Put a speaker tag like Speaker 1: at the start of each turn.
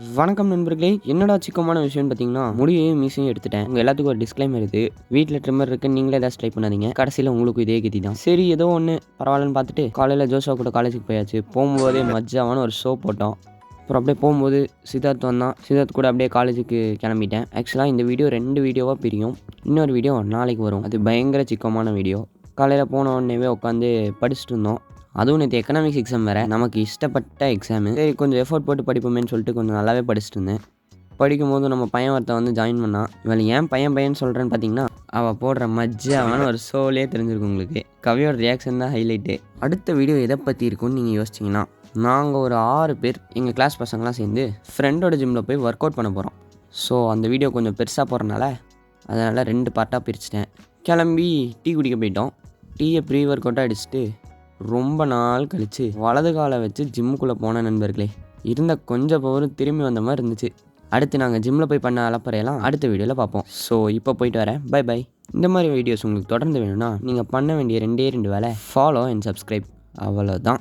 Speaker 1: வணக்கம் நண்பர்களே. என்னடா சிக்கமான விஷயம்னு பார்த்தீங்கன்னா, முடியையும் மீசையும் எடுத்துட்டேன். உங்க எல்லாத்துக்கும் ஒரு டிஸ்க்ளைமர் இது. வீட்ல ட்ரிம்மர் இருக்கு. நீங்களே ஏதாச்சும் ட்ரை பண்ணாதீங்க. கடைசியில உங்களுக்கும் இதே கதி தான். சரி ஏதோ ஒண்ணு பரவாயில்லன்னு பார்த்துட்டு, காலையில ஜோஷுவா கூட காலேஜுக்கு போயாச்சு. போகும்போதே மஜ்ஜாவான ஒரு ஷோ போட்டோம். அப்புறம் அப்படியே போகும்போது சித்தார்த் வந்தான். சித்தார்த் கூட அப்படியே காலேஜுக்கு கிளம்பிட்டேன். ஆக்சுவலாக இந்த வீடியோ 2 வீடியோவாக பிரியும். இன்னொரு வீடியோ நாளைக்கு வரும். அது பயங்கர சிக்கமான வீடியோ. காலையில் போன உடனேவே உட்காந்து படிச்சுட்டு இருந்தோம். அதுவும் நேற்று எக்கனாமிக்ஸ் எக்ஸாம் வேறு. நமக்கு இஷ்டப்பட்ட எக்ஸாமு. சரி கொஞ்சம் எஃபோர்ட் போட்டு படிப்போமேன்னு சொல்லிட்டு கொஞ்சம் நல்லாவே படிச்சுட்டு இருந்தேன். படிக்கும்போது நம்ம பையன் ஒருத்தன் வந்து ஜாயின் பண்ணான். இவள் ஏன் பையன் சொல்கிறேன்னு பார்த்தீங்கன்னா, அவள் போடுற மஜ்ஜாவான ஒரு ஷோலே தெரிஞ்சிருக்கும் உங்களுக்கு. கவியோட ரியாக்ஷன் தான் ஹைலைட்டு. அடுத்த வீடியோ எதை பற்றி இருக்குன்னு நீங்கள் யோசிச்சிங்கன்னா, நாங்கள் ஒரு 6 பேர் எங்கள் கிளாஸ் பசங்களாம் சேர்ந்து ஃப்ரெண்டோட ஜிம்மில் போய் ஒர்க் அவுட் பண்ண போகிறோம். ஸோ அந்த வீடியோ கொஞ்சம் பெருசாக போகிறனால அதனால் 2 பார்ட்டாக பிரிச்சுட்டேன். கிளம்பி டீ குடிக்க போயிட்டோம். டீயை ப்ரீ ஒர்க் அவுட்டாக அடிச்சுட்டு ரொம்ப நாள் கழித்து வலது காலை வச்சு ஜிம்முக்குள்ளே போன நண்பர்களே. இருந்த கொஞ்சம் பவரும் திரும்பி வந்த மாதிரி இருந்துச்சு. அடுத்து நாங்கள் ஜிம்மில் போய் பண்ண அலப்பறையெல்லாம் அடுத்த வீடியோவில் பார்ப்போம். ஸோ இப்போ போயிட்டு வரேன். Bye bye. இந்த மாதிரி வீடியோஸ் உங்களுக்கு தொடர்ந்து வேணும்னா நீங்கள் பண்ண வேண்டிய 2 வேலை ஃபாலோ அண்ட் சப்ஸ்கிரைப். அவ்வளோதான்.